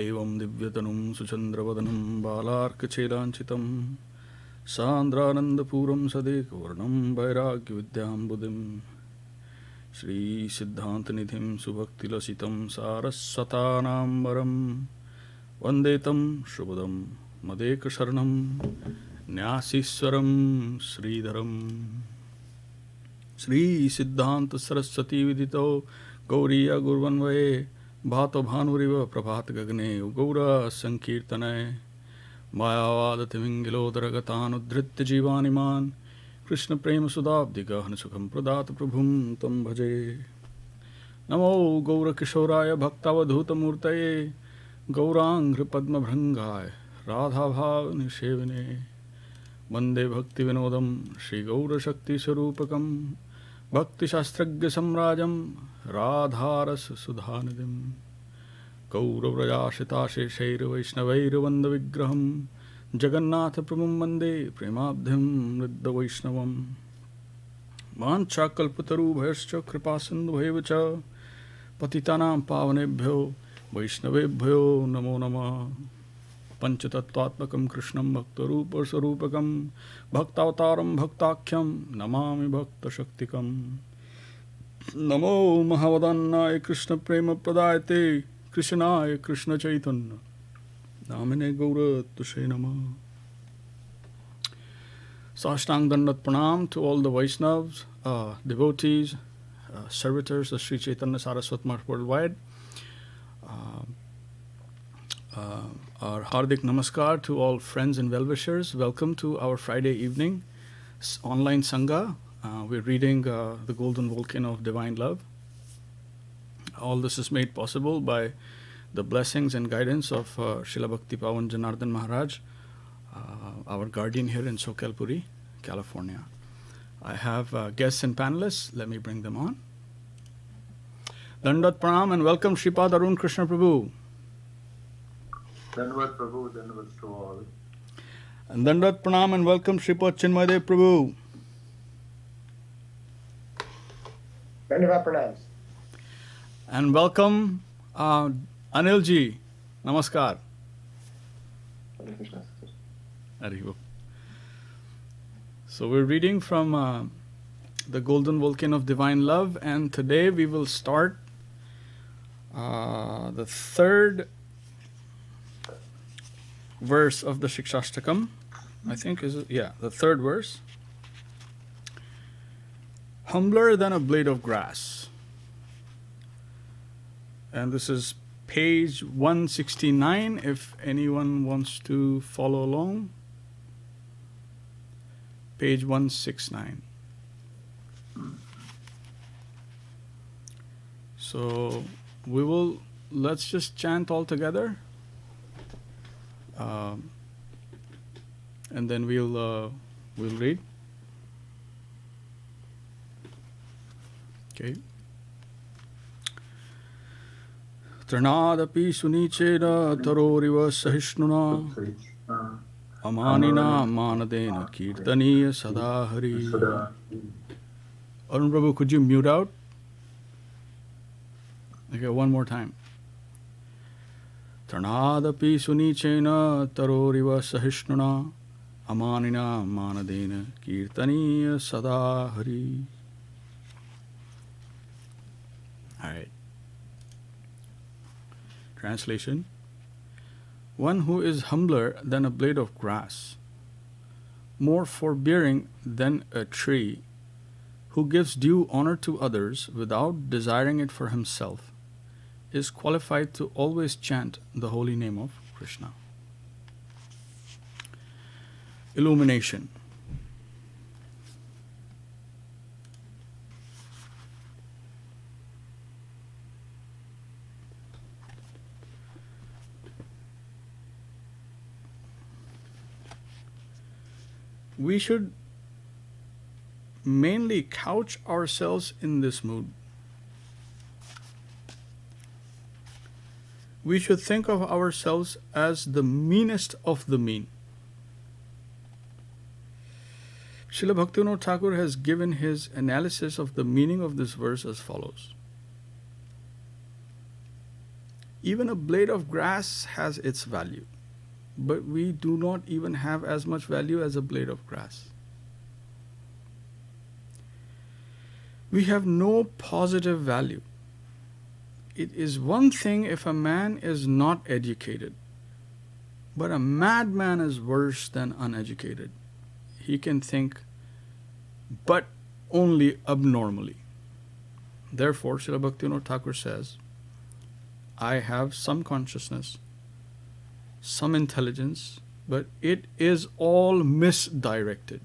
Evam divyatanum suchandravadanam balarkachelanchitam Sandranandapuram sadekvarnam vairagyavidyam buddhim Shri Siddhantanidhim subhaktilasitam saraswatanam varam Vandetam shubhadam madekasharanam Nyasiswaram Śrīdharam Shri Siddhanta Saraswati vidito Gauriya Gurvanvaye Bhato Bhanuriva Prabhat Gagne Gaura Sankirtanaye Mayavadatimingilodaragatanu Jivaniman Krishna Prema Sudabdika Hanasukham Pradata Prabhum Tam Bhaje Namo Gaura Kishoraya Bhaktavadhuta Murtaye Gaurang Padma Bhrangaya Radha Bhav Nishevine Vande Bhakti Vinodam Shri Gaura Shakti Sarupakam Bhakti Shastragya Samrajam Radharas Sudhanidim Gaura Vrajashita Sheshaira Vaishnavaira Vanda Vigraham Jagannatha Pramam Vande Premabdhim Riddha Vaishnavam Vancha Kalpataru Bhayarscha Kripasindu Bhayevacha Patitanam Pavanebhyo Vaishnavebhyo Namo Namah Panchatattvatmakam Krishnam Bhaktarupa Sarupakam Bhaktavataram Bhaktakyam Namami Bhakta Shaktikam Namo Mahavadannaya Krishna Prema Pradayate Krishnaya Krishna Chaitanya Namine Gaura Tushe Namah Sashtang Dandat Pranam to all the Vaishnavas, devotees, servitors of Sri Chaitanya Saraswat Math worldwide. Our Hardik Namaskar to all friends and well-wishers. Welcome to our Friday evening online Sangha. We're reading the Golden Volcano of Divine Love. All this is made possible by the blessings and guidance of Srila Bhakti Pawan Janardhan Mahārāj, our guardian here in Sokalpuri, California. I have guests and panelists. Let me bring them on. Dandat Pranam and welcome Shripad Arun Krishna Prabhu. Dandavat Prabhu, Dandavat to all. And Dandat Pranam and welcome Shripad Chinmayadev Prabhu. Dandavat Pranam. And welcome Anil ji. Namaskar. Hare. So we're reading from the Golden Volcano of Divine Love, and today we will start the third verse of the Śikṣāṣṭakam. I think the third verse. Humbler than a blade of grass. And this is page 169 if anyone wants to follow along. Page 169. So let's just chant all together. And then we'll read. Okay. Trnādapi sunicena taroriva sahishnuna amanina manadena kirtaniya sadahari. Arun Prabhu, could you mute out? Okay, one more time. Trnādapi sunicena taroriva sahishnuna amanina manadena kirtaniya sadahari. All right. Translation. One who is humbler than a blade of grass, more forbearing than a tree, who gives due honor to others without desiring it for himself, is qualified to always chant the holy name of Krishna. Illumination. We should mainly couch ourselves in this mood. We should think of ourselves as the meanest of the mean. Srila Bhaktivinoda Thakur has given his analysis of the meaning of this verse as follows. Even a blade of grass has its value, but we do not even have as much value as a blade of grass. We have no positive value. It is one thing if a man is not educated, but a madman is worse than uneducated. He can think, but only abnormally. Therefore, Srila Bhaktivinoda Thakur says, I have some consciousness, some intelligence, but it is all misdirected.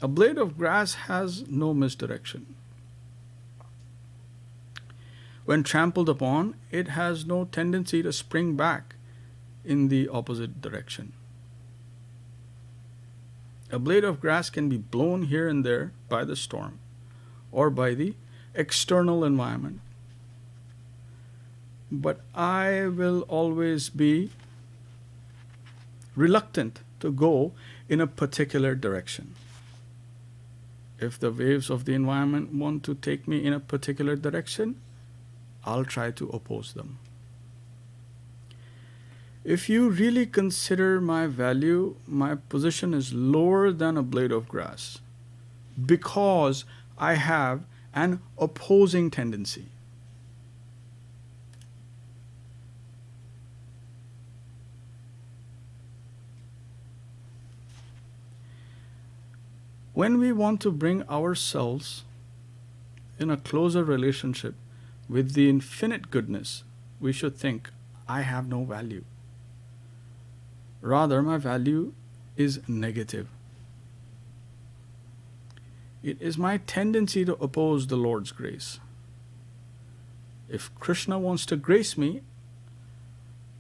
A blade of grass has no misdirection. When trampled upon, it has no tendency to spring back in the opposite direction. A blade of grass can be blown here and there by the storm or by the external environment. But I will always be reluctant to go in a particular direction. If the waves of the environment want to take me in a particular direction, I'll try to oppose them. If you really consider my value, my position is lower than a blade of grass because I have an opposing tendency. When we want to bring ourselves in a closer relationship with the infinite goodness, we should think, I have no value. Rather, my value is negative. It is my tendency to oppose the Lord's grace. If Krishna wants to grace me,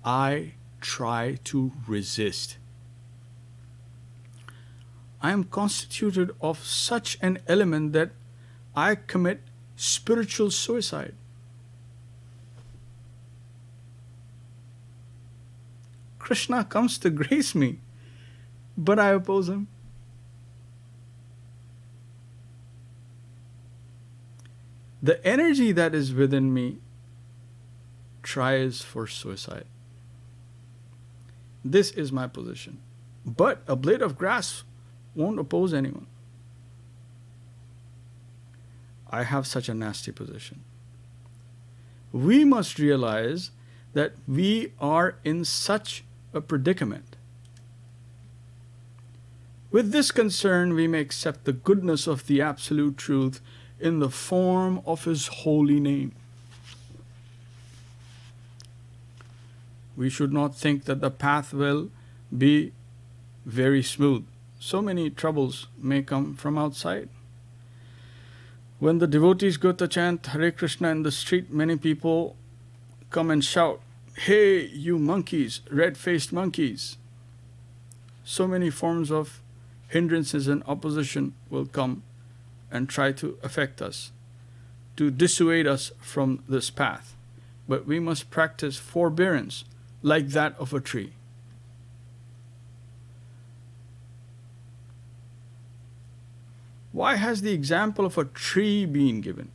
I try to resist. I am constituted of such an element that I commit spiritual suicide. Krishna comes to grace me, but I oppose him. The energy that is within me tries for suicide. This is my position. But a blade of grass won't oppose anyone. I have such a nasty position. We must realize that we are in such a predicament. With this concern, we may accept the goodness of the Absolute Truth in the form of His holy name. We should not think that the path will be very smooth. So many troubles may come from outside. When the devotees go to chant Hare Krishna in the street, many people come and shout, "Hey, you monkeys, red-faced monkeys." So many forms of hindrances and opposition will come and try to affect us, to dissuade us from this path. But we must practice forbearance like that of a tree. Why has the example of a tree been given?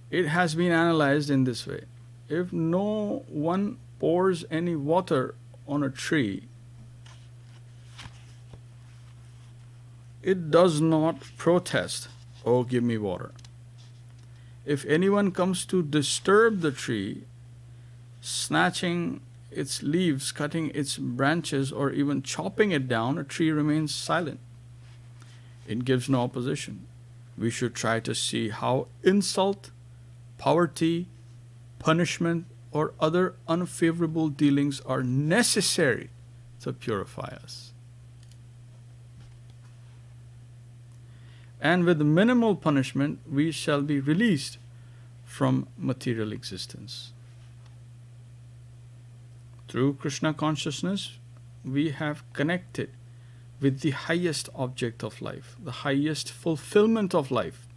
It has been analyzed in this way. If no one pours any water on a tree, it does not protest, "Oh, give me water." If anyone comes to disturb the tree, snatching its leaves, cutting its branches, or even chopping it down, a tree remains silent. It gives no opposition. We should try to see how insult, poverty, punishment, or other unfavorable dealings are necessary to purify us. And with minimal punishment, we shall be released from material existence. Through Krishna consciousness, we have connected with the highest object of life, the highest fulfillment of life.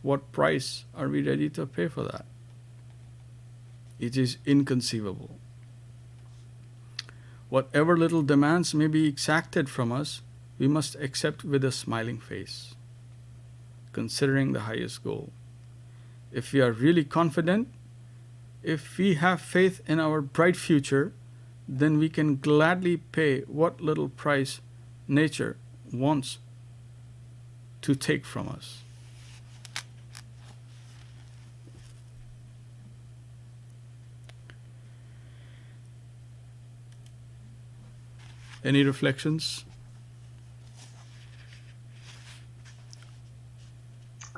What price are we ready to pay for that? It is inconceivable. Whatever little demands may be exacted from us, we must accept with a smiling face, considering the highest goal. if we are really confident, if we have faith in our bright future, then we can gladly pay what little price nature wants to take from us. Any reflections?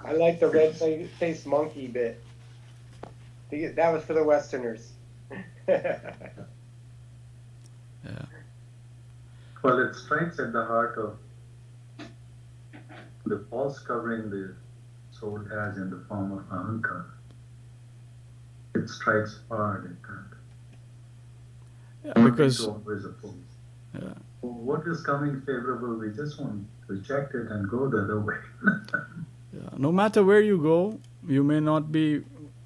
I like the red-faced monkey bit. That was for the Westerners. Yeah. Well, it strikes at the heart of the false covering the soul has in the form of ahankara. It strikes hard at that. Yeah, because Always opposed. yeah. What is coming favorable, we just want to reject it and go the other way. Yeah. No matter where you go, you may not be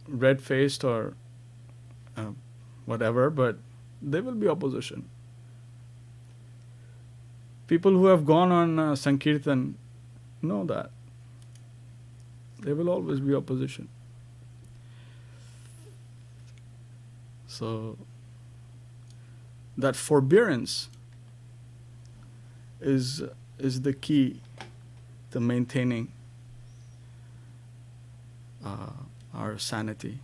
red-faced or whatever, but there will be opposition. People who have gone on Sankirtan know that. There will always be opposition. So, that forbearance is the key to maintaining our sanity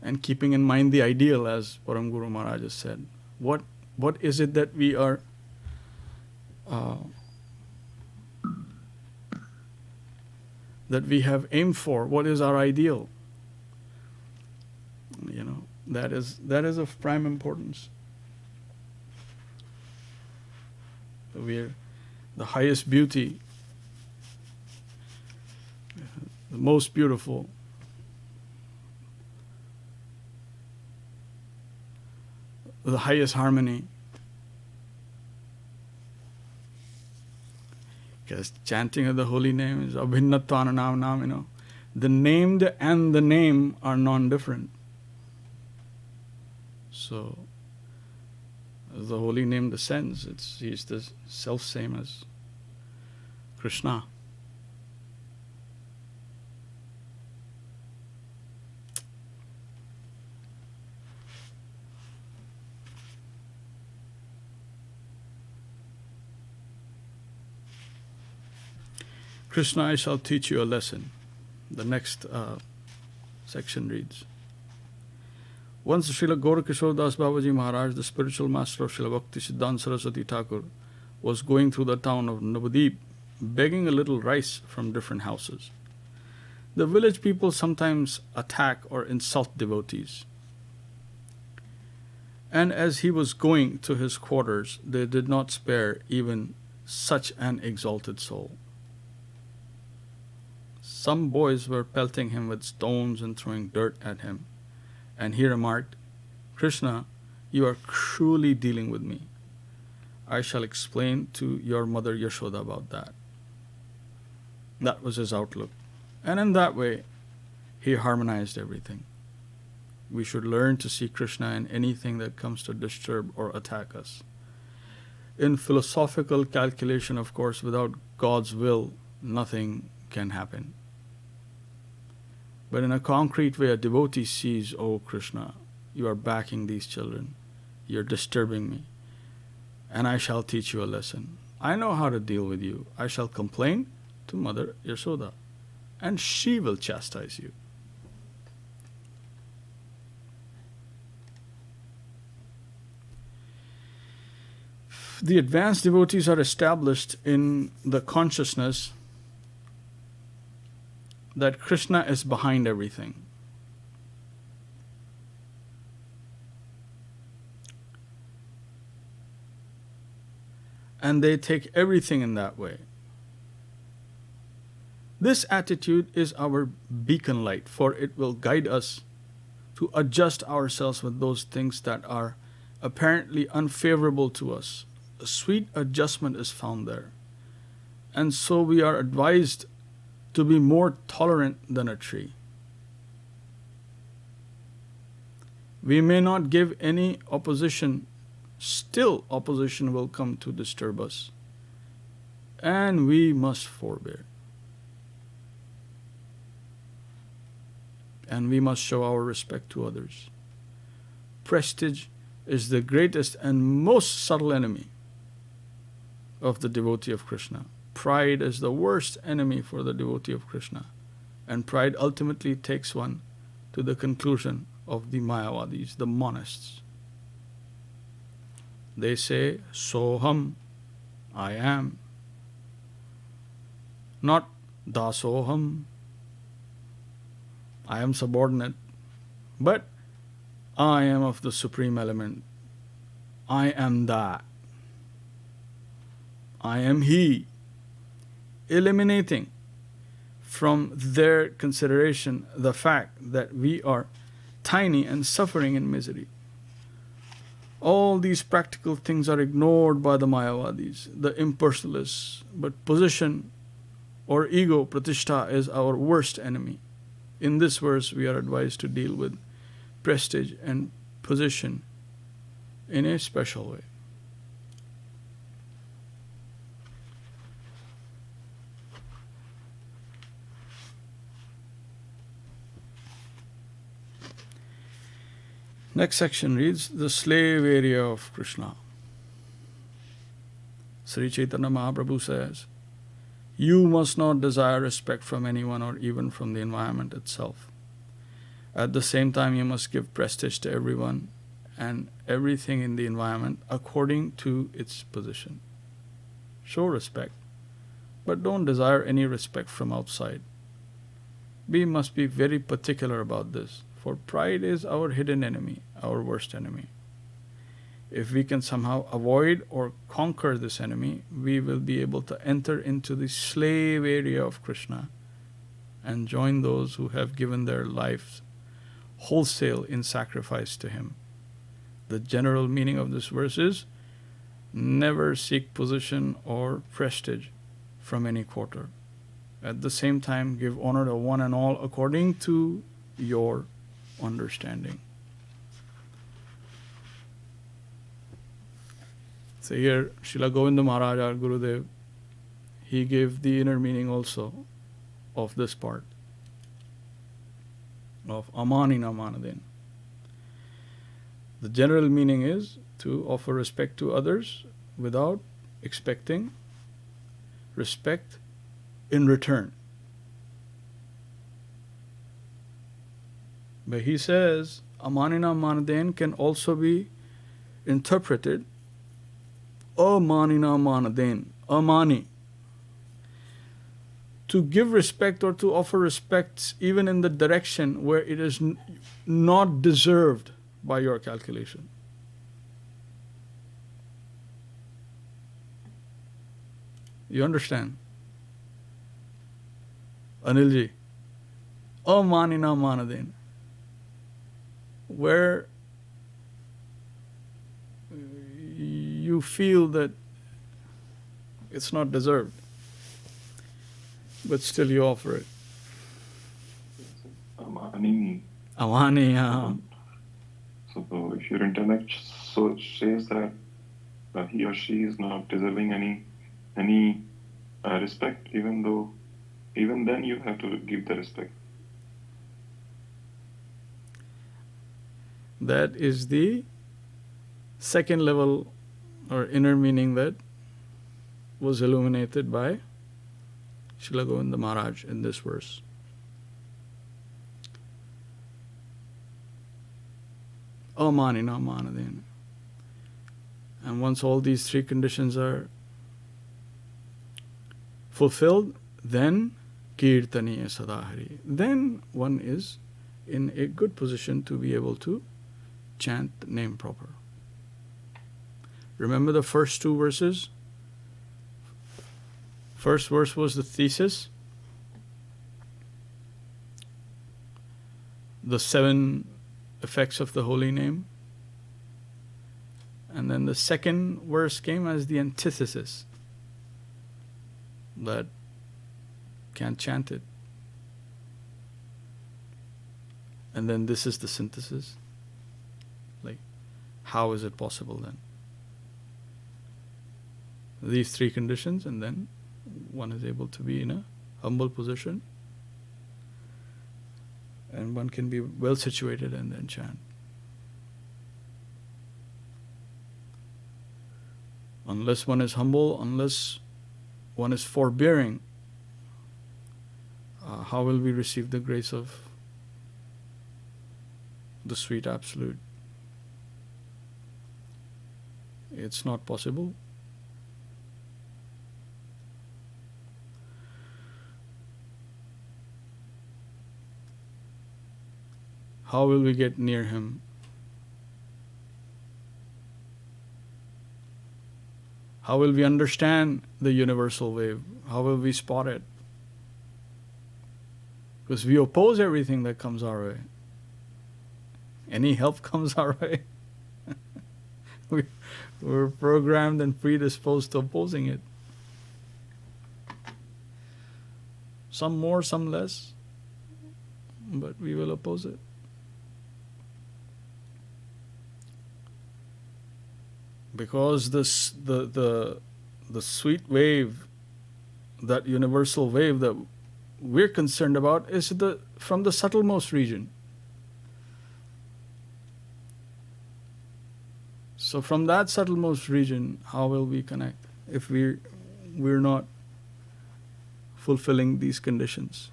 and keeping in mind the ideal, as Param Guru Mahārāj has said. What is it that we are that we have aimed for? What is our ideal? You know, that is of prime importance. We're the highest beauty, the most beautiful, the highest harmony. Because chanting of the holy name is abhinnatvana nam, you know. The named and the name are non-different. So, as the holy name descends, he's the self-same as Krishna. Krishna, I shall teach you a lesson. The next section reads, once Srila Gaura Das Babaji Mahārāj, the spiritual master of Srila Bhakti Siddhanta Saraswati Thakur, was going through the town of Navadip, begging a little rice from different houses. The village people sometimes attack or insult devotees. And as he was going to his quarters, they did not spare even such an exalted soul. Some boys were pelting him with stones and throwing dirt at him. And he remarked, Krishna, you are cruelly dealing with me. I shall explain to your mother Yashoda about that. That was his outlook. And in that way, he harmonized everything. We should learn to see Krishna in anything that comes to disturb or attack us. In philosophical calculation, of course, without God's will, nothing can happen. But in a concrete way, a devotee sees, oh Krishna, you are backing these children. You're disturbing me. And I shall teach you a lesson. I know how to deal with you. I shall complain to Mother Yashoda, and she will chastise you. The advanced devotees are established in the consciousness that Krishna is behind everything. And they take everything in that way. This attitude is our beacon light, for it will guide us to adjust ourselves with those things that are apparently unfavorable to us. A sweet adjustment is found there. And so we are advised to be more tolerant than a tree. We may not give any opposition, still opposition will come to disturb us, and we must forbear. and we must show our respect to others. Prestige is the greatest and most subtle enemy of the devotee of Krishna. Pride is the worst enemy for the devotee of Krishna. And pride ultimately takes one to the conclusion of the Mayavadis, the monists. They say, Soham, I am. Not Dasoham, I am subordinate. But I am of the supreme element. I am that. I am He. Eliminating from their consideration the fact that we are tiny and suffering in misery. All these practical things are ignored by the Mayavadis, the impersonalists. But position or ego, pratishtha, is our worst enemy. In this verse, we are advised to deal with prestige and position in a special way. Next section reads, the slave area of Krishna. Sri Chaitanya Mahaprabhu says, you must not desire respect from anyone or even from the environment itself. At the same time, you must give prestige to everyone and everything in the environment according to its position. Show respect, but don't desire any respect from outside. We must be very particular about this, for pride is our hidden enemy, our worst enemy. If we can somehow avoid or conquer this enemy, we will be able to enter into the slave area of Krishna and join those who have given their lives wholesale in sacrifice to Him. The general meaning of this verse is, never seek position or prestige from any quarter. At the same time, give honor to one and all according to your understanding. So here, Srila Govinda Mahārāj, our Gurudev, he gave the inner meaning also of this part of amanina manadin. The general meaning is to offer respect to others without expecting respect in return. But he says amanina manadin can also be interpreted amanina manadin, amani. To give respect or to offer respect even in the direction where it is not deserved by your calculation. You understand? Anilji, amanina manadin. Where you feel that it's not deserved, but still you offer it. Amani. Amani, yeah. So if your intellect so says that he or she is not deserving any respect, even then you have to give the respect. That is the second level or inner meaning that was illuminated by Srila Govinda Mahārāj in this verse. Amanina manadin. And once all these three conditions are fulfilled, then kirtaniya sadahari. Then one is in a good position to be able to chant the name proper. Remember the first two verses? First verse was the thesis. The 7 effects of the holy name. And then the second verse came as the antithesis. That can't chant it. And then this is the synthesis. Like, how is it possible then? These 3 conditions, and then one is able to be in a humble position and one can be well situated and then chant. Unless one is humble, unless one is forbearing, how will we receive the grace of the sweet absolute? It's not possible. How will we get near him? How will we understand the universal wave? How will we spot it? Because we oppose everything that comes our way. Any help comes our way. We're programmed and predisposed to opposing it. Some more, some less, but we will oppose it. Because the sweet wave, that universal wave that we're concerned about, is from the subtlemost region. So from that subtlemost region, how will we connect if we're not fulfilling these conditions?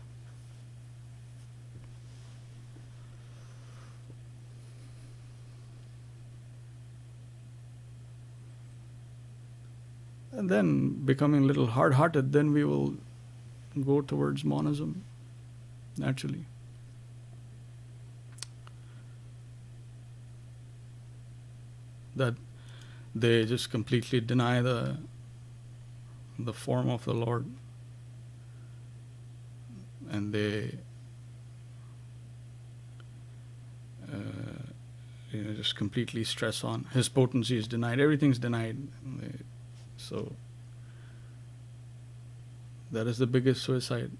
And then becoming a little hard-hearted, then we will go towards monism, naturally. That they just completely deny the form of the Lord, and they just completely stress on His potency is denied, everything's denied. So that is the biggest suicide.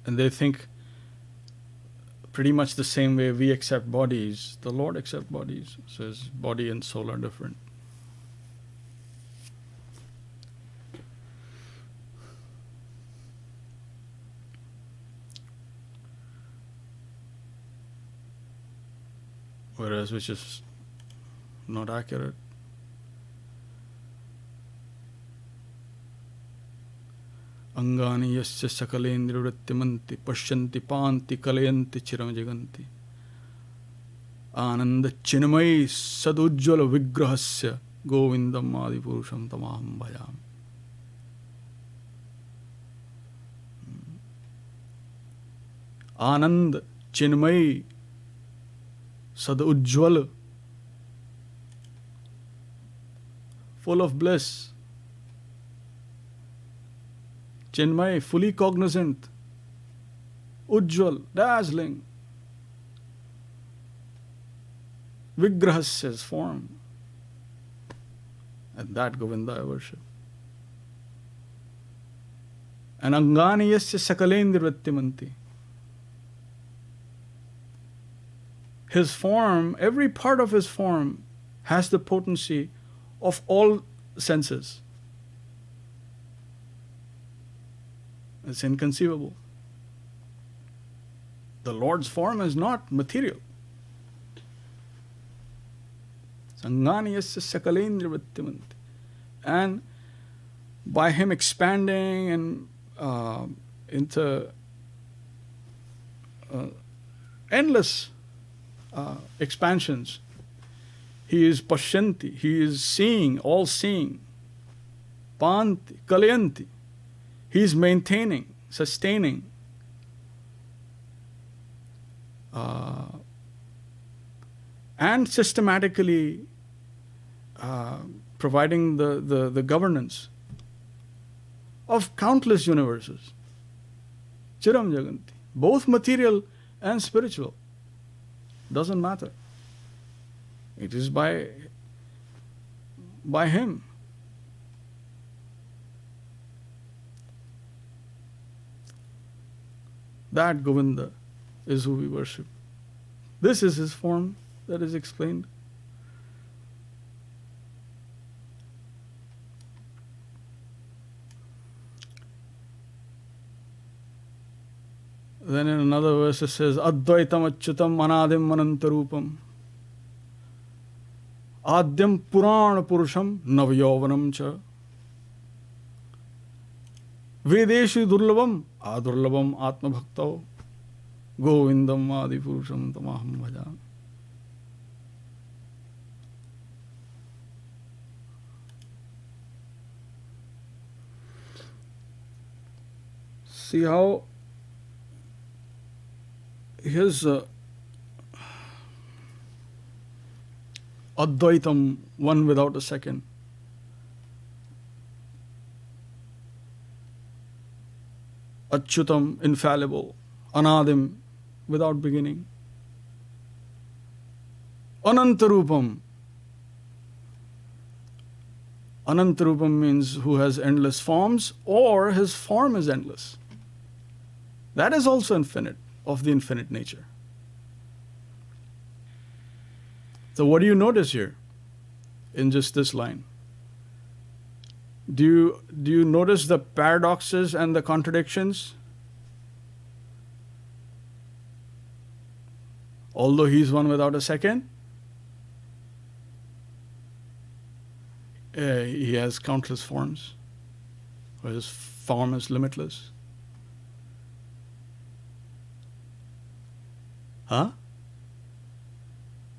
And they think pretty much the same way we accept bodies, the Lord accepts bodies. Says body and soul are different. Whereas which is not accurate. Angani yasya sakalendra vrittimanti pashyanti panti kalayanti chiram jaganti ananda chinmai sadujjvala vigrahasya govindam adipurusham tamaham bhajam. Anand chinmai sadujjvala, full of bliss. Chinmay, fully cognizant. Ujjwal, dazzling. Vigrahasya's form. And that Govinda I worship. And Angani yasya sakalendra vrittimanti. His form, every part of his form has the potency of all senses. It's inconceivable. The Lord's form is not material. Sangani yasya sakalendra vrittimanti. And by him expanding and into endless expansions, he is pashyanti, he is seeing, all seeing. Panti, kalayanti. He is maintaining, sustaining. And systematically providing the governance of countless universes. Chiram jaganti. Both material and spiritual. Doesn't matter. It is by him. That Govinda is who we worship. This is his form that is explained. Then in another verse it says, Advaitam achyutam anadim anantarupam Adyam Purana Purusham Navyovanam cha Vedeshu Durlabam Adurlabam Atma Bhaktao Govindam Adi Purusham Tamaham Bhajan. See how his Advaitam, one without a second. Achyutam, infallible. Anadim, without beginning. Anantarupam. Anantarupam means who has endless forms, or his form is endless. That is also infinite, of the infinite nature. So what do you notice here in just this line? Do you notice the paradoxes and the contradictions? Although he is one without a second, he has countless forms, or his form is limitless. Huh?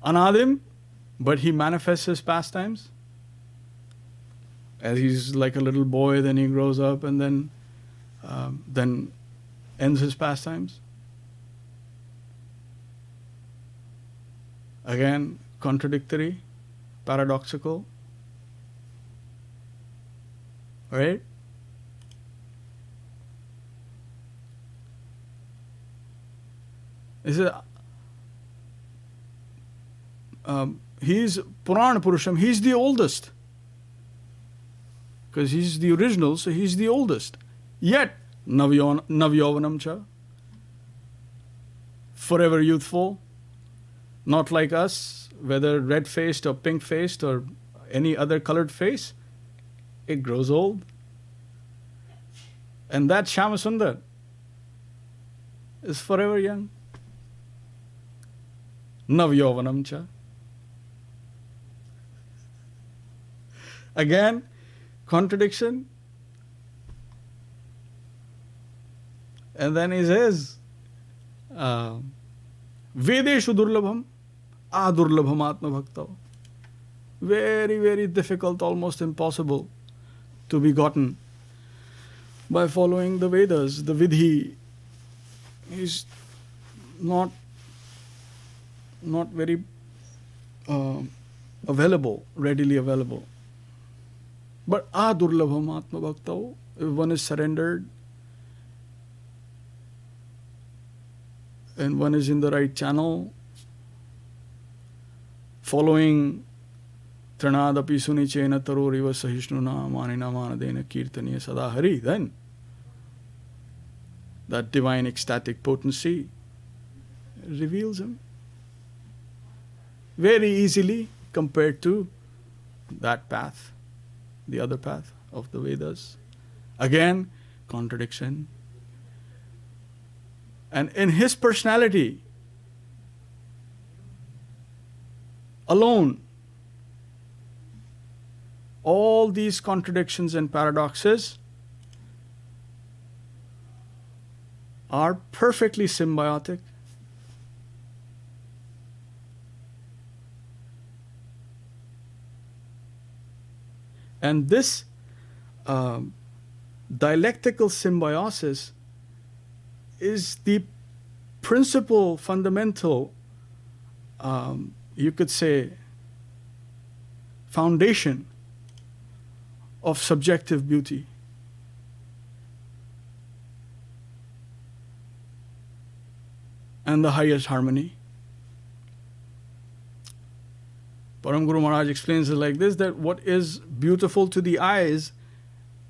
Anadim, but he manifests his pastimes. As he's like a little boy, then he grows up and then ends his pastimes. Again, contradictory, paradoxical. Right? Is it? He's Purana Purusham, he's the oldest. Because he's the original, so he's the oldest. Yet, Navyovanam cha, forever youthful, not like us, whether red-faced or pink-faced or any other colored face, it grows old. And that Shyamasundar is forever young. Navyovanam cha. Again, contradiction. And then he says, Vedeshu Durlabham, Adurlabham Atma Bhaktao. Very, very difficult, almost impossible to be gotten by following the Vedas. The Vidhi is not very available, readily available. But Adurlabham Atma Bhaktao, if one is surrendered and one is in the right channel, following Tranadapi Sunichena Taroriva Sahishnuna Manina Manadena Kirtaniya Sadahari, then that divine ecstatic potency reveals him very easily compared to that path, the other path of the Vedas. Again, contradiction. And in his personality alone, all these contradictions and paradoxes are perfectly symbiotic. And this dialectical symbiosis is the principal, fundamental, you could say, foundation of subjective beauty. And the highest harmony. Param Guru Mahārāj explains it like this, that what is beautiful to the eyes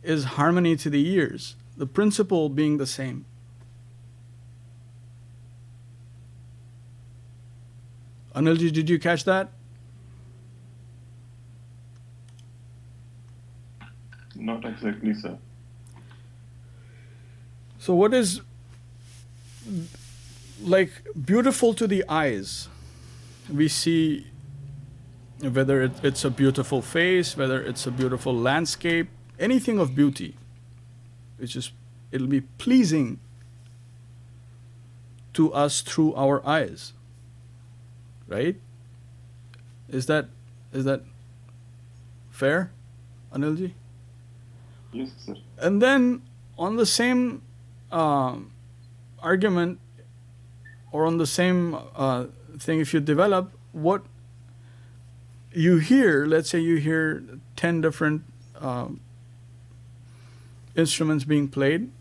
is harmony to the ears, the principle being the same. Anilji, did you catch that? Not exactly, sir. So what is like beautiful to the eyes. We see whether it's a beautiful face, whether it's a beautiful landscape, anything of beauty. It'll be pleasing to us through our eyes. Right? Is that fair, Anilji? Yes, sir. And then on the same argument, or on the same thing, if you develop what you hear, let's say you hear 10 different instruments being played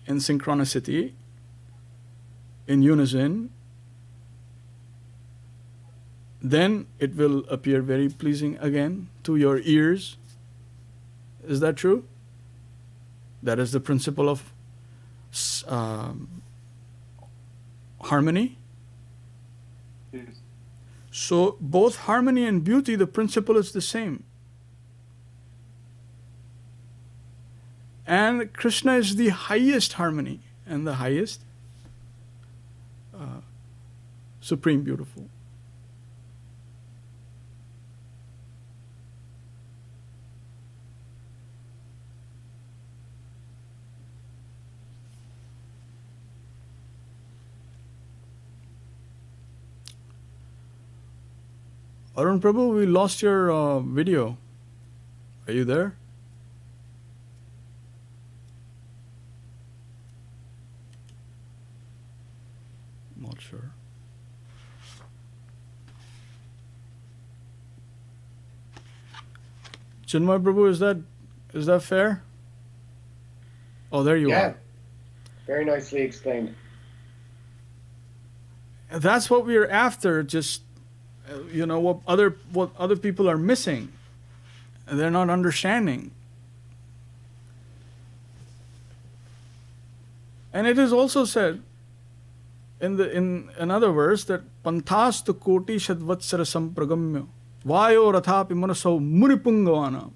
in synchronicity, in unison, then it will appear very pleasing again to your ears. Is that true? That is the principle of harmony. Yes. So both harmony and beauty, the principle is the same. And Krishna is the highest harmony and the highest supreme beautiful. Arun Prabhu, we lost your video. Are you there? Not sure. Chinmay Prabhu, is that fair? Oh, there you are. Very nicely explained. That's what we're after. Just what other people are missing, they're not understanding. And it is also said in another verse that panthas tu koti shadvatsara sampragamya vayo rathapi manaso muripungavana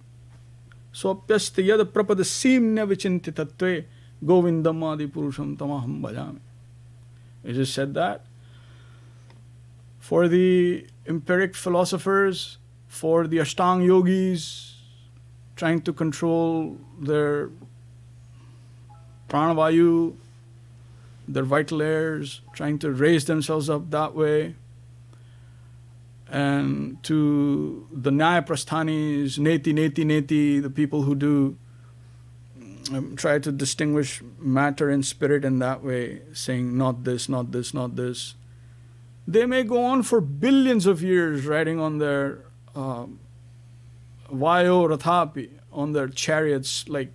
swapyasti yad prapada simnya vichinti tattve govindam adi purusham tamaham bhajami. It just said that for the empiric philosophers, for the Ashtanga yogis trying to control their pranavayu, their vital airs, trying to raise themselves up that way, and to the Nyaya Prasthanis, neti, neti, neti, the people who do try to distinguish matter and spirit in that way, saying not this, not this, not this. They may go on for billions of years riding on their vayo rathapi, on their chariots like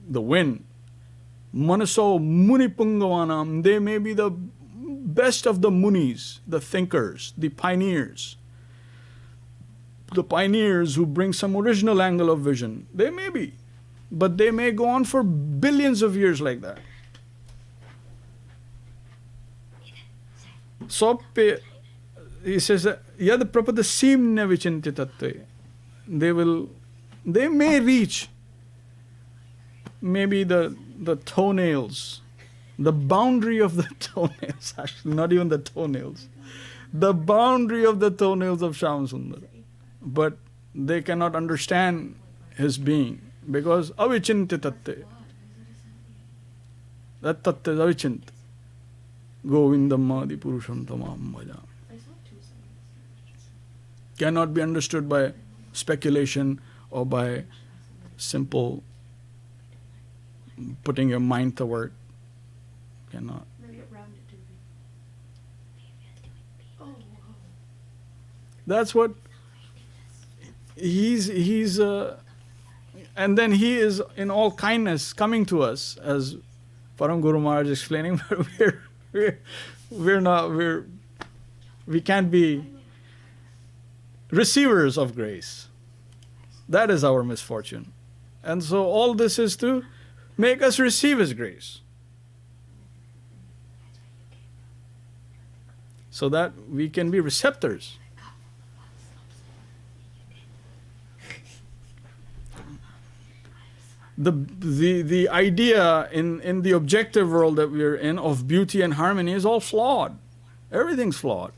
the wind. Manaso muni pungavanam, they may be the best of the munis, the thinkers, the pioneers who bring some original angle of vision. They may be, but they may go on for billions of years like that. So he says that yad prapada simnya vichinti tattve. They may reach maybe the toenails, the boundary of the toenails, actually not even the toenails, the boundary of the toenails of Shyamsundar. But they cannot understand his being because avichinti tattve. That tattva is avichinti. Govindam adi purusham tamam bhajami. Cannot be understood by speculation or by simple putting your mind to work. Cannot. That's what he's and then he is in all kindness coming to us, as Param Guru Mahārāj is explaining, but we can't be receivers of grace. That is our misfortune. And so all this is to make us receive his grace, so that we can be receptors. the idea in the objective world that we are in of beauty and harmony is all flawed. Everything's flawed.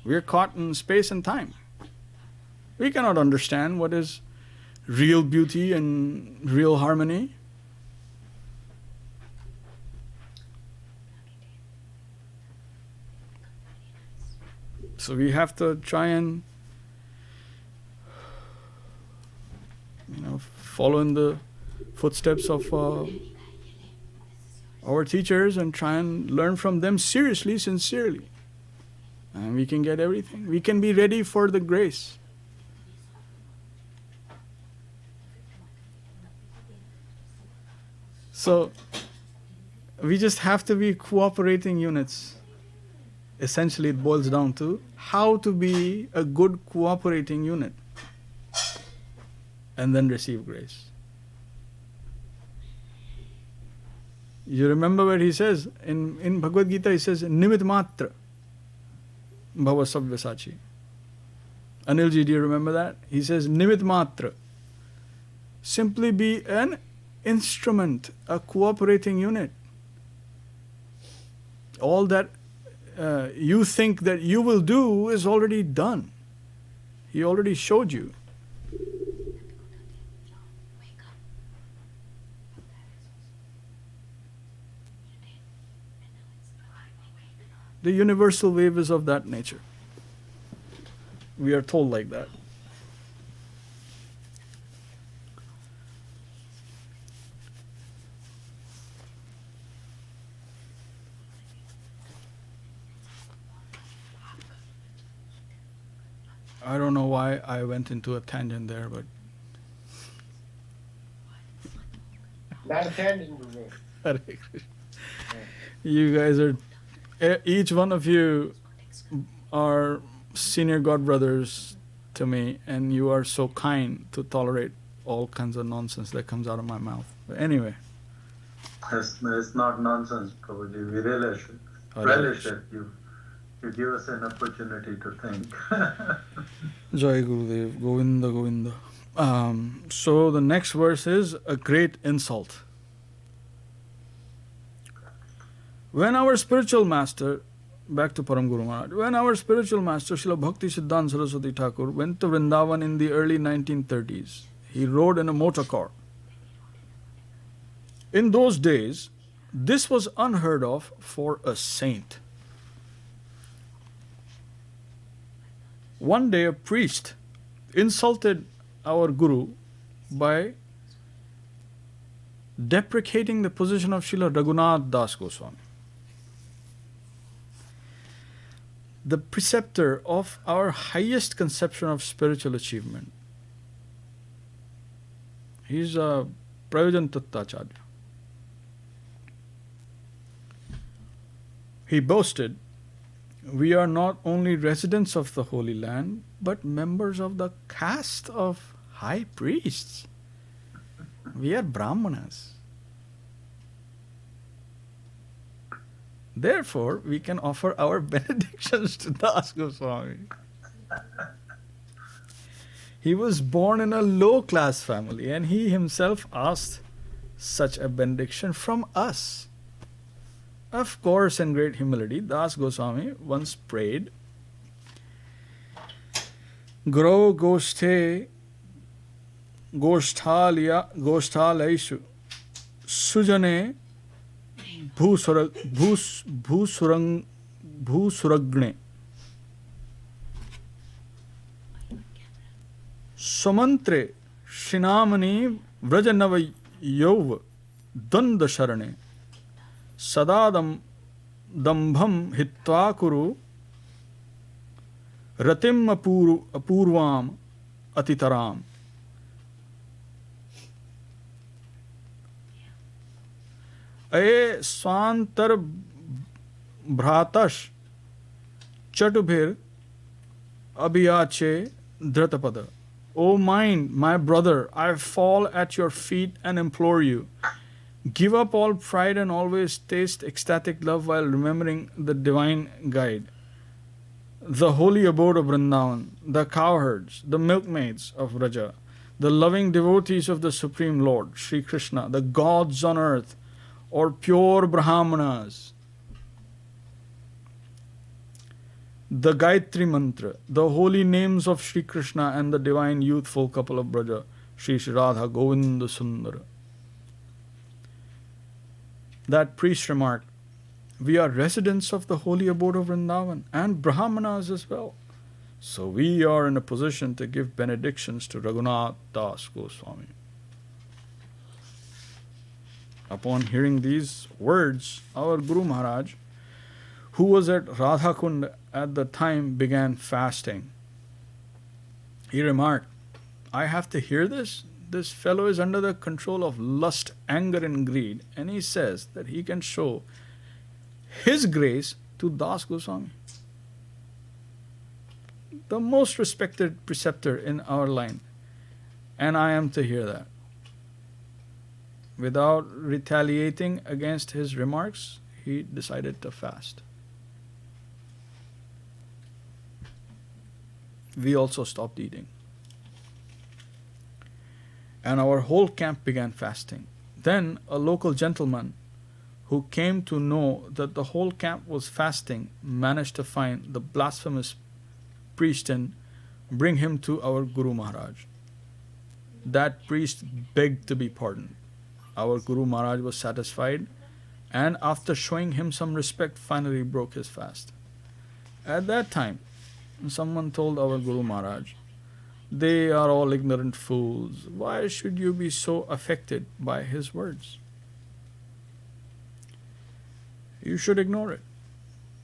We are caught in space and time. We cannot understand what is real beauty and real harmony. So we have to try and, follow in the footsteps of our teachers and try and learn from them seriously, sincerely. And we can get everything. We can be ready for the grace. So we just have to be cooperating units. Essentially, it boils down to how to be a good cooperating unit and then receive grace. You remember what he says in Bhagavad Gita? He says, Nimit matra bhava sabyasachi. Anilji, do you remember that? He says, Nimit matra. Simply be an instrument, a cooperating unit. All that you think that you will do is already done. He already showed you. The universal wave is of that nature. We are told like that. I don't know why I went into a tangent there, but Not a tangent to me. Hare Krishna. You guys are, each one of you are senior god brothers to me, and you are so kind to tolerate all kinds of nonsense that comes out of my mouth. But anyway. It's not nonsense, Prabhuji. We relish it. You give us an opportunity to think. Jai Gurudev, Govinda, Govinda. So the next verse is a great insult. When our spiritual master, back to Param Guru Mahārāj, when our spiritual master, Srila Bhakti Siddhanta Saraswati Thakur, went to Vrindavan in the early 1930s, he rode in a motor car. In those days, this was unheard of for a saint. One day a priest insulted our Guru by deprecating the position of Srila Raghunath Das Goswami, the preceptor of our highest conception of spiritual achievement. He is a Prayojan Tattacharya. He boasted, we are not only residents of the Holy Land, but members of the caste of high priests. We are Brahmanas. Therefore, we can offer our benedictions to Das Goswami. He was born in a low-class family, and he himself asked such a benediction from us. Of course, in great humility, Das Goswami once prayed, Gro Goshthe Goshtalaishu Sujane Bhusuragne Samantre Shinamani Vrajanava Yov Dandasharane Sadadam Dambham Hitva Kuru Ratim Apurvam Atitaram. Aye Swantar Bhratash Chatubhir Abhiyache Dratapada. O mind, my brother, I fall at your feet and implore you. Give up all pride and always taste ecstatic love while remembering the divine guide, the holy abode of Vrindavan, the cowherds, the milkmaids of Vraja, the loving devotees of the Supreme Lord, Sri Krishna, the gods on earth, or pure Brahmanas, the Gayatri Mantra, the holy names of Sri Krishna and the divine youthful couple of Braja, Sri Radha Govinda Sundara. That priest remarked, we are residents of the holy abode of Vrindavan and Brahmanas as well. So we are in a position to give benedictions to Raghunath Das Goswami. Upon hearing these words, our Guru Mahārāj, who was at Radhakund at the time, began fasting. He remarked, I have to hear this? This fellow is under the control of lust, anger and greed, and he says that he can show his grace to Das Goswami, the most respected preceptor in our line, and I am to hear that. Without retaliating against his remarks, he decided to fast. We also stopped eating, and our whole camp began fasting. Then a local gentleman who came to know that the whole camp was fasting managed to find the blasphemous priest and bring him to our Guru Mahārāj. That priest begged to be pardoned. Our Guru Mahārāj was satisfied, and after showing him some respect, finally broke his fast. At that time, someone told our Guru Mahārāj, they are all ignorant fools. Why should you be so affected by his words? You should ignore it.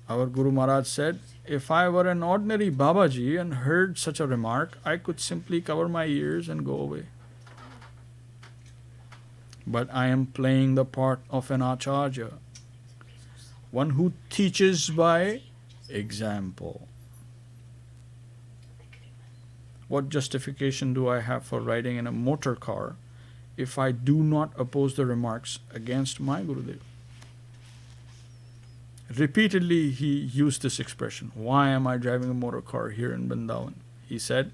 Our Guru Mahārāj said, if I were an ordinary Babaji and heard such a remark, I could simply cover my ears and go away. But I am playing the part of an Acharya, one who teaches by example. What justification do I have for riding in a motor car if I do not oppose the remarks against my Gurudev? Repeatedly he used this expression, why am I driving a motor car here in Vrindavan? He said,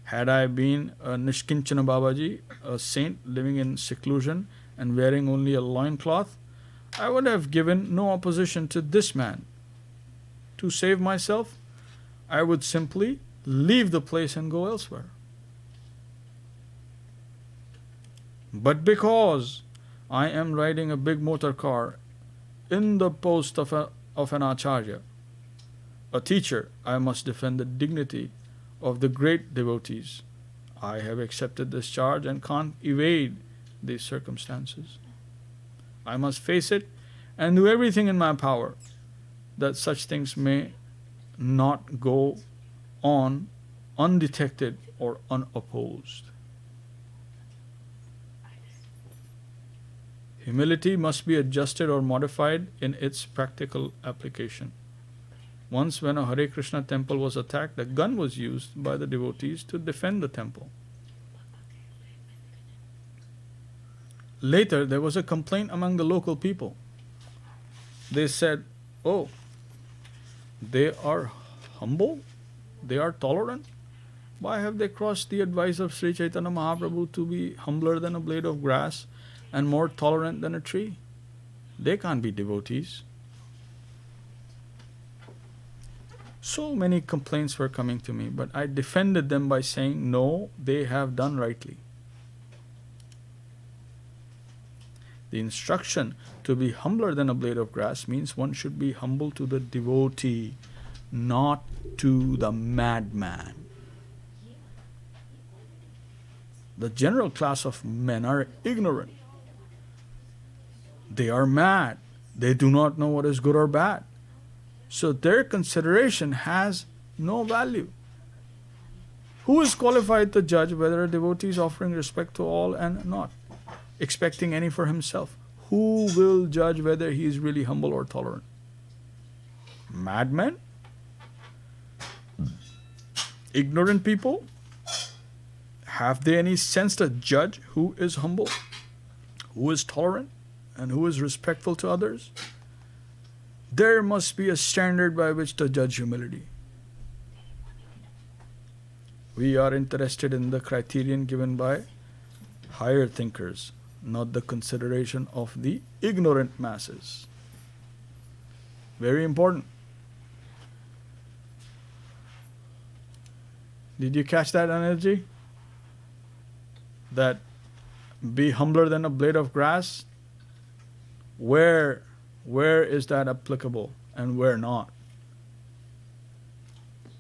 had I been a Nishkinchana Babaji, a saint living in seclusion and wearing only a loincloth, I would have given no opposition to this man. To save myself, I would simply leave the place and go elsewhere. But because I am riding a big motor car in the post of an Acharya, a teacher, I must defend the dignity of the great devotees. I have accepted this charge and can't evade these circumstances. I must face it and do everything in my power that such things may not go on undetected or unopposed. Humility must be adjusted or modified in its practical application. Once when a Hare Krishna temple was attacked, a gun was used by the devotees to defend the temple. Later, there was a complaint among the local people. They said, oh, they are humble, they are tolerant. Why have they crossed the advice of Sri Chaitanya Mahaprabhu to be humbler than a blade of grass and more tolerant than a tree? They can't be devotees. So many complaints were coming to me, but I defended them by saying, no, they have done rightly. The instruction to be humbler than a blade of grass means one should be humble to the devotee, not to the madman. The general class of men are ignorant. They are mad. They do not know what is good or bad. So their consideration has no value. Who is qualified to judge whether a devotee is offering respect to all and not expecting any for himself? Who will judge whether he is really humble or tolerant? Madmen? Ignorant people? Have they any sense to judge who is humble, who is tolerant, and who is respectful to others? There must be a standard by which to judge humility. We are interested in the criterion given by higher thinkers, not the consideration of the ignorant masses. Very important. Did you catch that energy? That be humbler than a blade of grass? Where is that applicable and where not?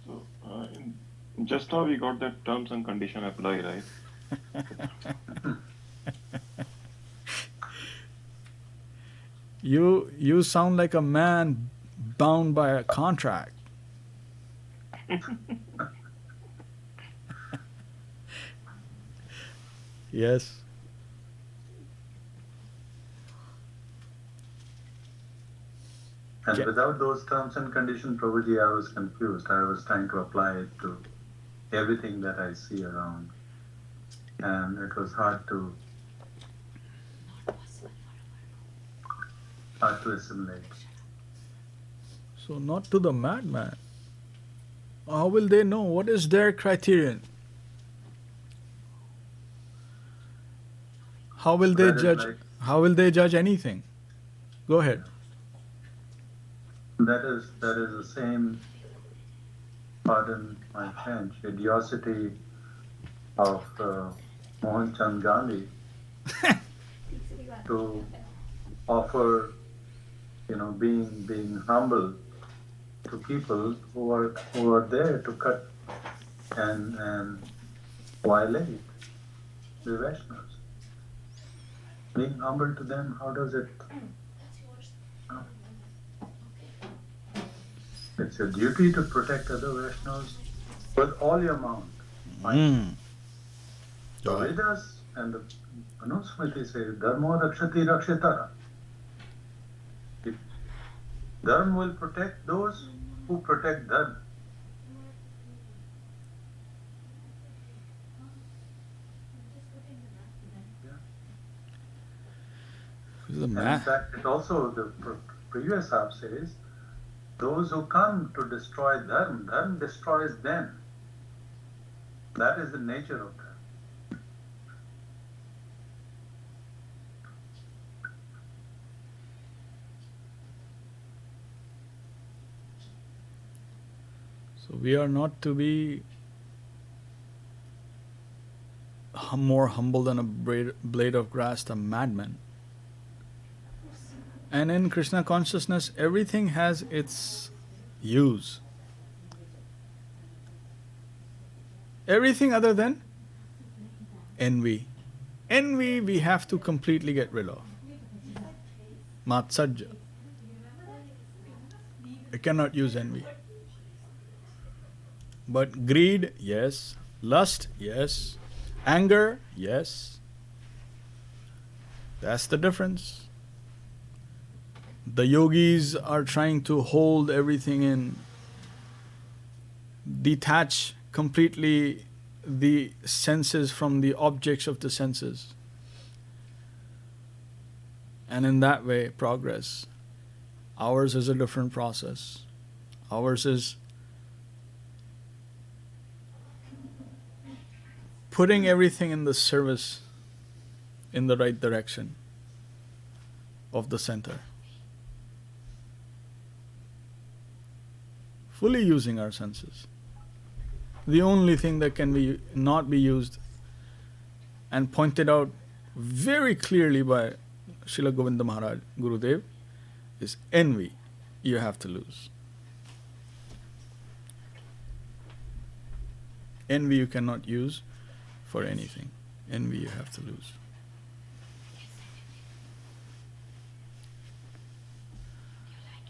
So, just now we got that terms and condition apply, right? You sound like a man bound by a contract. Yes. And Yeah. without those terms and conditions, Prabhuji, I was confused. I was trying to apply it to everything that I see around. And it was hard to assimilate. So not to the madman. How will they know? What is their criterion? How will they That is judge? like- How will they judge anything? Go ahead. That is the same, pardon my French, idiocy of Mohan Chand Gandhi to offer, being humble to people who are there to cut and violate the Vaishnavas. Being humble to them, how does it? It's your duty to protect other Vaishnavas with all your might. The Vedas and the Manusmriti say, Dharma rakshati rakshitara. Dharma will protect those who protect Dharma. The And in fact, it also, the previous half says, those who come to destroy Dharma, Dharma destroys them. That is the nature of Dharma. So we are not to be more humble than a blade of grass, the madman. And in Krishna consciousness, everything has its use. Everything other than envy. Envy we have to completely get rid of. Matsajja. I cannot use envy. But greed, yes. Lust, yes. Anger, yes. That's the difference. The yogis are trying to hold everything in, detach completely the senses from the objects of the senses. And in that way, progress. Ours is a different process. Ours is putting everything in the service, in the right direction of the center. Fully using our senses. The only thing that can be not be used and pointed out very clearly by Srila Govinda Mahārāj, Gurudev, is envy. You have to lose. Envy you cannot use for anything. Envy you have to lose.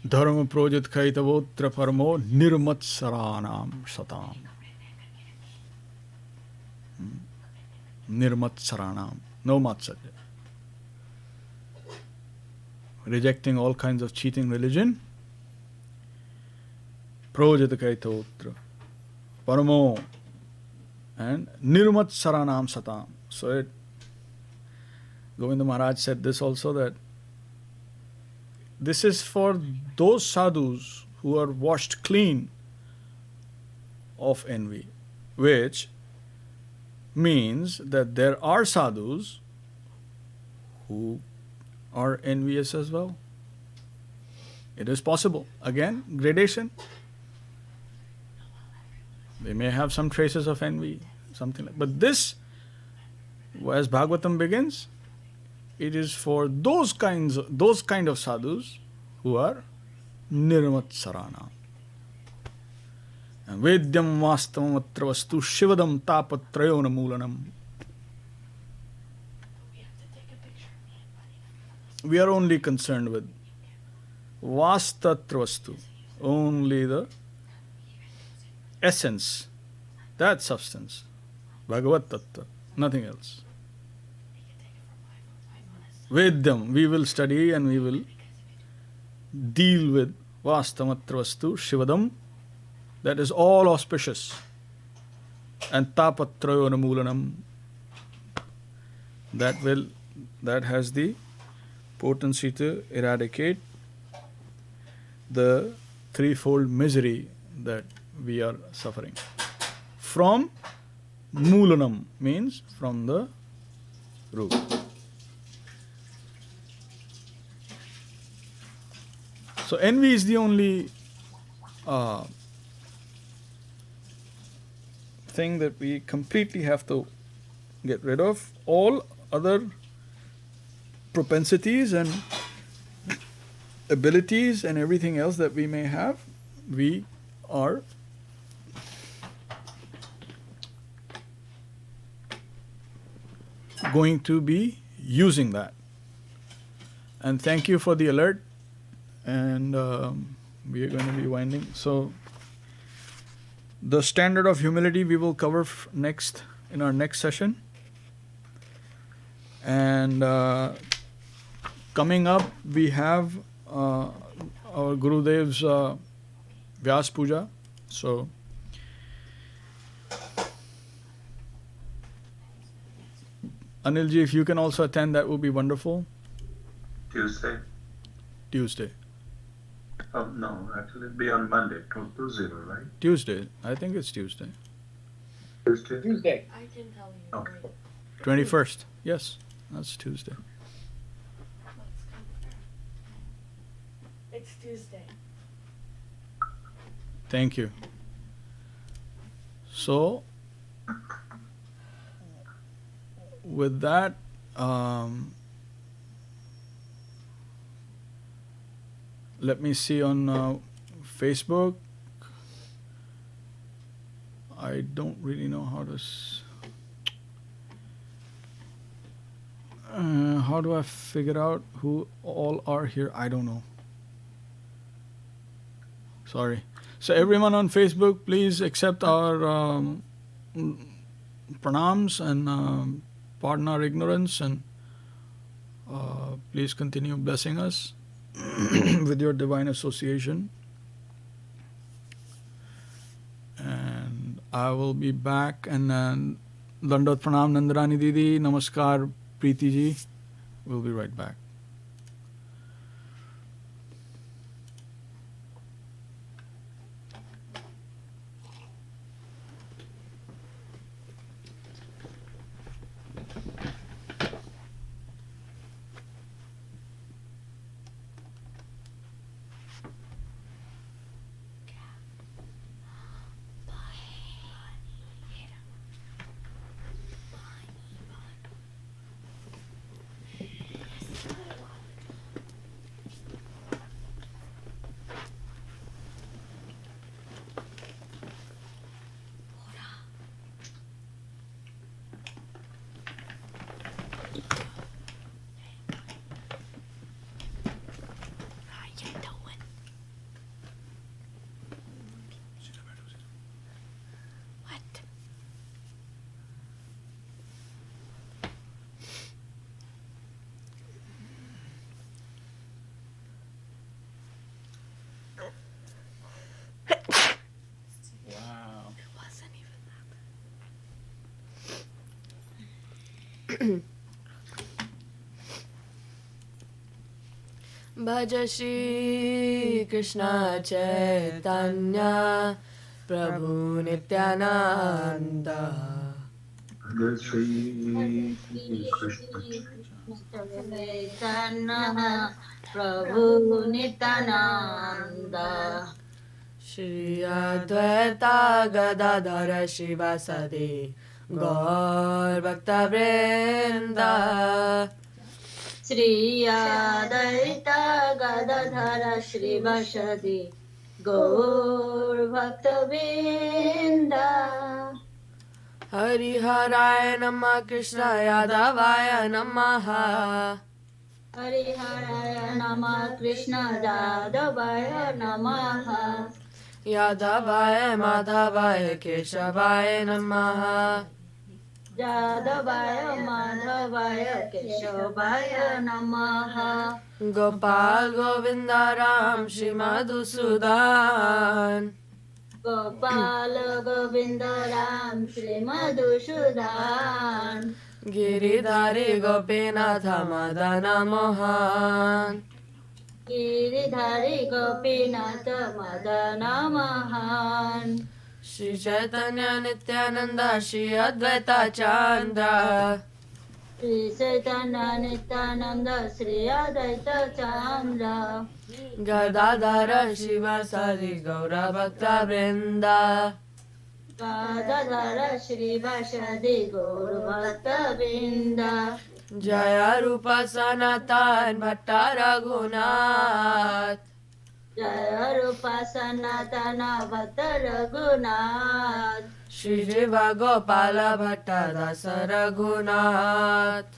Dharma projit kaitavotra paramo nirmatsaranam satam. Nirmatsaranam. No matsarya. Rejecting all kinds of cheating religion. Projit kaitavotra paramo and nirmatsaranam satam. So Govinda Mahārāj said this also, that this is for those sadhus who are washed clean of envy, which means that there are sadhus who are envious as well. It is possible. Again, gradation. They may have some traces of envy, something like. But this, as Bhagavatam begins, it is for those kind of sadhus who are nirmatsarana. Vedyam vastavam atra vastu shivadam tapatrayona moolanam. We are only concerned with vastatra vastu, only the essence, that substance, Bhagavat Tattva, nothing else. Vedyam, we will study and we will deal with vastamatra vastu shivadam, that is all auspicious, and tapatrayona moolanam, that has the potency to eradicate the threefold misery that we are suffering. From moolanam means from the root. So envy is the only thing that we completely have to get rid of. All other propensities and abilities and everything else that we may have, we are going to be using that. And thank you for the alert. And we are going to be winding. So the standard of humility we will cover next in our next session. And coming up, we have our Gurudev's Vyas Puja. So Anilji, if you can also attend, that would be wonderful. Tuesday. No, actually it'll be on Monday, 20, right? Tuesday. I think it's Tuesday. Tuesday. I can tell you. Okay. 21st. Yes, that's Tuesday. It's Tuesday. Thank you. So, with that, let me see on Facebook. I don't really know how to. How do I figure out who all are here? I don't know. Sorry. So everyone on Facebook, please accept our pranams and pardon our ignorance, and please continue blessing us with your divine association. And I will be back, and then Dandat Pranam Nandarani Didi, Namaskar Preeti Ji. We'll be right back. Bhaja Shri Krishna Chaitanya Prabhu Nityananda Jai Shri Krishna. Chaitanya Prabhu Nityananda Shri Advaita Gadadhara Shivasadi Gaur Bhakta Vrinda Shri Advaita Gadadhara Shivasadi Gaur Bhakta Vrinda Hari Haraya Namah Krishna Yadavaya Namaha Hari Haraya Namah Krishna Yadavaya Namaha Yadavaya Madhavaya Keshavaya Namaha Yadavaya Madhavaya Keshavaya Namaha Gopal Govinda Ram Shri Madhusudan Gopal Govinda Ram Shri Madhusudan Giridhari Gopinatha Madana Mohan Giridhari Gopinatha Madana Mohan Shri Chaitanya Nityananda Shri Advaita Chandra Shri Chaitanya Nityananda Shri Advaita Chandra Gadadhara Shivasadi Gaura Bhakta Vrinda Gadadhara Shivasadi Gaura Bhakta Vrinda Jaya Rupa Sanatan Bhatta Raghunath Jaya Rupa Sanatana Bhatta Raghunath Shri Jiva Gopala Bhatta Dasa Raghunath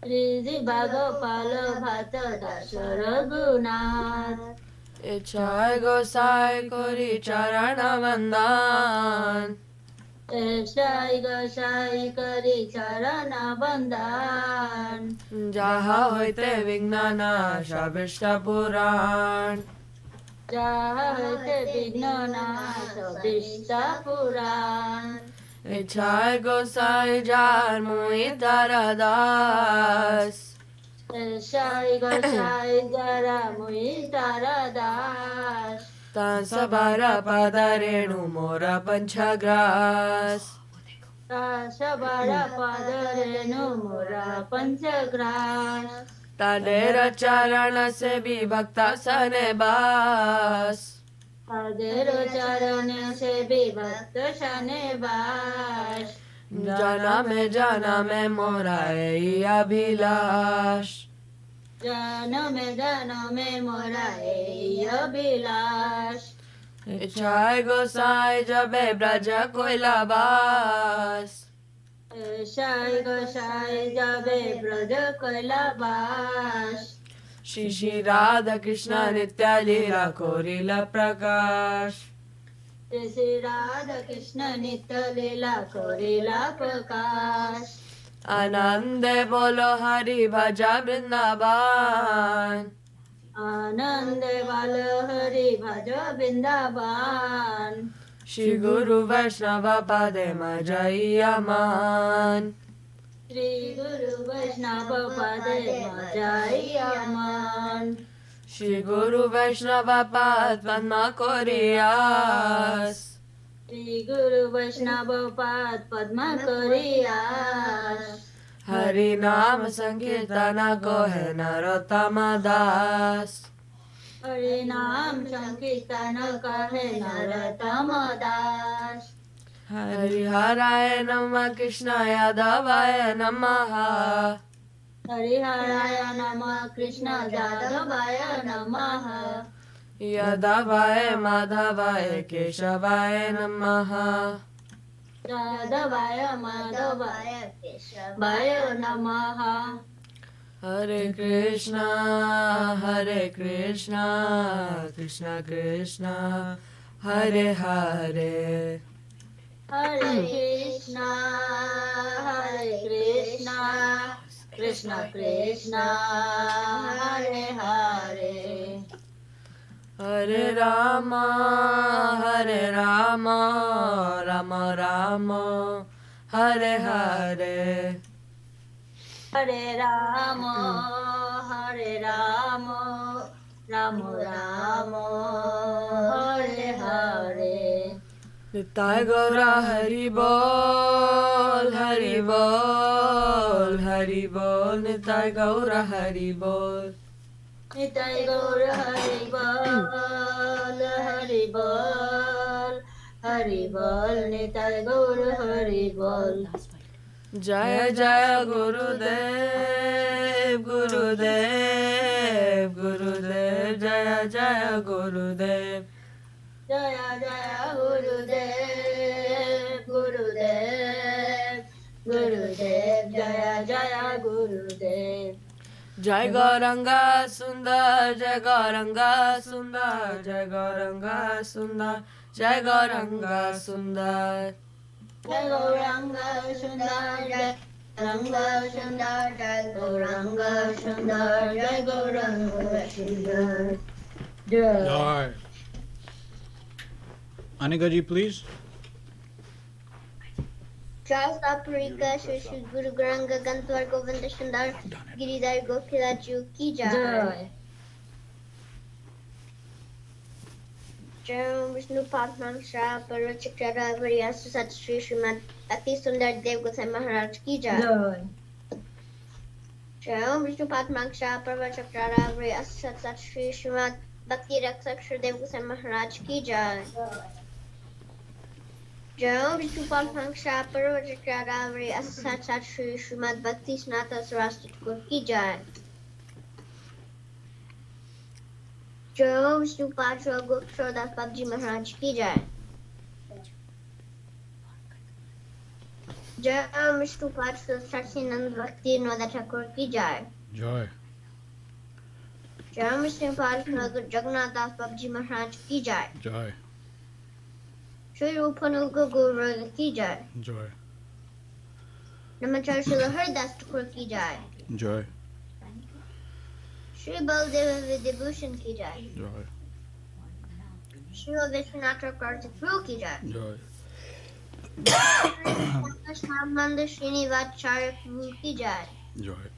Shri Jiva Gopala Bhatta Dasa Raghunath Ichai Gosai Kori Charana Vandan Ichai Gosai Kori Charana Vandan Jaha Hoite Vignana Shabishta Puran Jaha Hoite Vignana Shabishta Puran Ichai Gosai Jar Muitara Das Shai Gosai Jara Muitara Das Tansabara Padarenu Mora Panchagras Tansabara Padarenu Mora Panchagras Tadera Charana Se Vibhakta Sane Bas Tadera Charana Se Vibhakta Sane Bas Jana me mora ei abhilash Jana me mora ei abhilash Ichai Gosai jabe braja koila bas Ichai Gosai jabe braja koila bas Shri Shri Radha Krishna Nitya Leela Korila Prakash Shri Radha Krishna Nitya Leela Korila Prakash Anande Bolo Hari Bhaja Vrindavan Anande Bolo Hari Bhaja Vrindavan Shri Guru Vaishnava Pade Majaiya Man Shri Guru Vaishnava Pade Majaiya Man Shri Guru Vaishnava Pad Padma Koriyas Shri Guru Vaishnava Pad Padma Koriyas Hari Naam Sankirtana Ko Hai Narottama Das Hari Naam Sankirtana Ko Hai Narottama Das Hari Haraya Namah Krishna Yadavaya Namaha Hari Haraya Namah Krishna Yadavaya Namaha Yadavaya Madhavaya Keshavaya Namaha Yadavaya Madhavaya Keshavaya Namaha Hare Krishna Krishna Krishna Hare Hare Hare Krishna Krishna Krishna Hare Hare Hare Rama Rama Rama Hare Hare Hare Rama Rama Rama Hare Hare Nitai Gaura Hari Bol, Hari Bol, Hari Bol, Nitai Gaura Hari Bol. Nitai Gaura Hari Bol, Hari Bol, Hari Bol, Nitai Gaura Hari Bol. Jaya Jaya Gurudev, Gurudev, Gurudev, Jaya Jaya Gurudev. Jaya Jaya Gurudev, Gurudev, Gurudev, Jaya Jaya Gurudev. Jai Gauranga Sundar, Jai Gauranga Sundar, Jai Gauranga Sundar, Jai Gauranga Sundar. Jai Gauranga Sundar, Jai Gauranga Sundar, Jai Gauranga Sundar, Jai Gauranga Sundar. Jai. Anika ji, please. Śikṣāṣṭakam Shri Shri Guru Garanga Gantwar Govinda Sundar Giridhar Gopilaju ki jai. Jai Vishnu Padman Shah Parvachakara Varyasu Sat Shri Srimad Bhakti Sundar Dev-Goswāmī Mahārāj ki jai. Jai Vishnu Padman Shah Parvachakara Varyasu Sat Shri Srimad Bhakti Rakṣhak Shri Dev-Goswāmī Mahārāj ki jai. Jai Vishnu Padman Shah Parvachakara Varyasu Sat Shri Srimad Bhakti Sanatana Saraswati Thakur ki jai. Jai Vishnu Padman Gopshah Das Babji Mahārāj ki jai. Jai Vishnu Padman Saxinand Bhakti Vinod Thakur ki jai. Jai. Jai Vishnu Padman Jagannath Das Babji Mahārāj ki jai. Jai. Shri Rupanuga Guru ki jai. Jai. Namachar Śrīla Haridas Thakur ki jai. Jai. Shri Baldev Vidyabhushan ki jai. Jai. Śrīla Vishwanath Kartik Guru ki jai. Jai. Shri Srinivacharya Prabhu ki jai. Jai.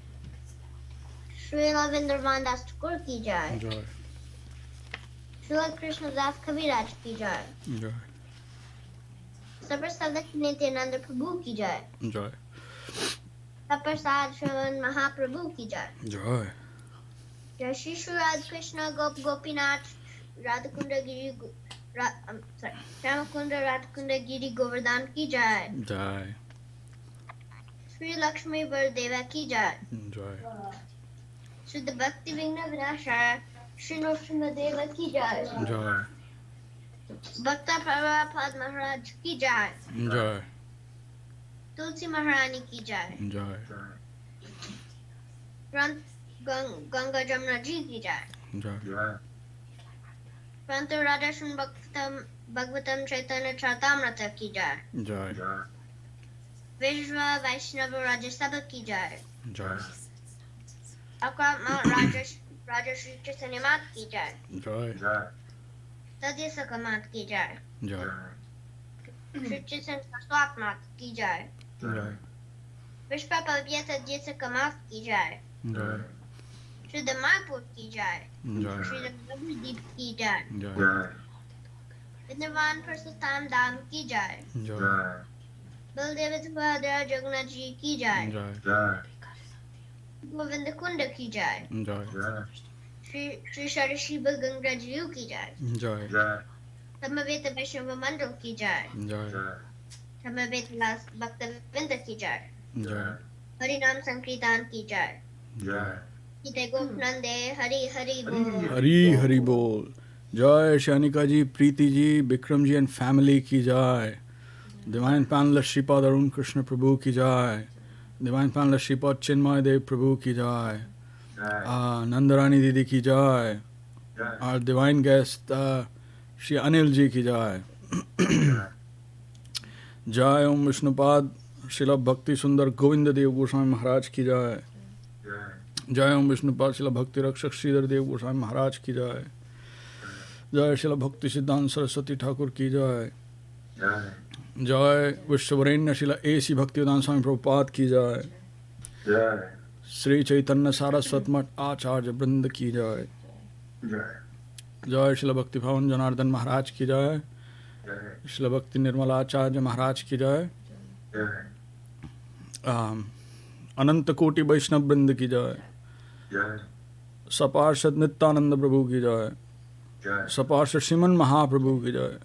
Śrīla Vindarvan Das Thakur ki jai. Jai. Śrīla Krishna Das Kaviraj ki jai. Jai. Saprasad Nityananda Prabhu ki jai. Jai. Saprasad Shravan Mahaprabhu ki jai. Jai. Jai Shri Shri Radha Krishna Gopinath Radhakunda Giri Ramakunda Radhakunda Giri Govardhan ki jai. Jai. Shri Lakshmi Vardeva ki jai. Jai. Shri Bhakti Vigna Vinashaya Shri Nrsimhadeva ki jai. Jai. Bhakta Prabhupada Mahārāj ki jai. Jai. Tulsi Maharani ki jai. Jai. Ganga Jamna ji ki jai. Jai. Prantu Radhashun Bhagavatam Chaitanya Charitamrita ki jai. Jai. Vishva Vaishnava Rajasabha ki jai. Jai. Akram Mount Raja Shri Chaitanya Mat ki jai. Jai. Tadyasaka Mat ki jai. Jai. Shri Chaitanya Saraswat Mat ki jai. Jai. Vishpa Pavyata Dyasaka Mat ki jai. Jai. Shri Dhamayapur ki jai. Jai. Shri Navadvip ki jai. Jai. Vidnavan Purushottam Dham ki jai. Jai. Baldev Subhadra Jagannath ji ki jai. Jai. Govinda Kunda ki jai. Jai. Shri Sharishiva Ganga ji ki jai. Jai. Samaveta Vaishnava Mandal ki jai. Jai. Samaveta Las Bhakta Vinda ki jai. Jai. Harinam Sankirtan ki jai. Gita Gopnande Hari Hari Bol. Hari Hari Bol. Jai Shanika ji, Preeti ji, Bikram ji and family ki jai. Divine Panelist Shripad Arun Krishna Prabhu ki jai. Divine Panelist Shripad Chinmay Dev Prabhu ki jai. Nandarani Didi ki jai. Our divine guest Shri Anil ji ki jai. Jai Om Vishnupad Srila Bhakti Sundar Govinda Dev-Goswāmī Mahārāj ki jai. Jai Om Vishnupad Srila Bhakti Rakṣhak Śrīdhar Dev-Goswāmī Mahārāj ki jai. Jai Srila Bhakti Siddhanta Saraswati Thakur ki jai. Jai Vishwavarenya Srila A.C. Bhaktivedanta Swami Prabhupada ki jai. Sri Chaitanya Saraswat Mat Acharya Vrinda ki jai. Jai Srila Bhakti Bhavan Janardhan Maharaj ki jai. जय श्रील भक्ति निर्मलाचार्य महाराज की जय। जय अनंत कोटि वैष्णव वृंद की जय। जय सपार्षद नित्यानंद प्रभु की जय। जय सपार्षद श्रीमन महाप्रभु की जय।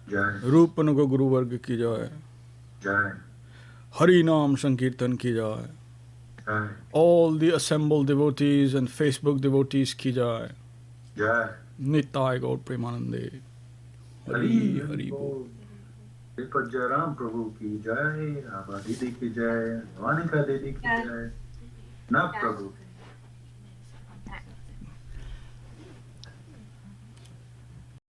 जय रूप अनुग गुरु वर्ग की जय। जय हरि नाम संकीर्तन की जय। जय All the assembled devotees and Facebook devotees की जय। जय निताय गौर प्रेमानंदे। हरि हरि बोल। श्रीपद जयराम प्रभु की जय, रामा दीदी की जय, वानिका दीदी की जय, नव प्रभु की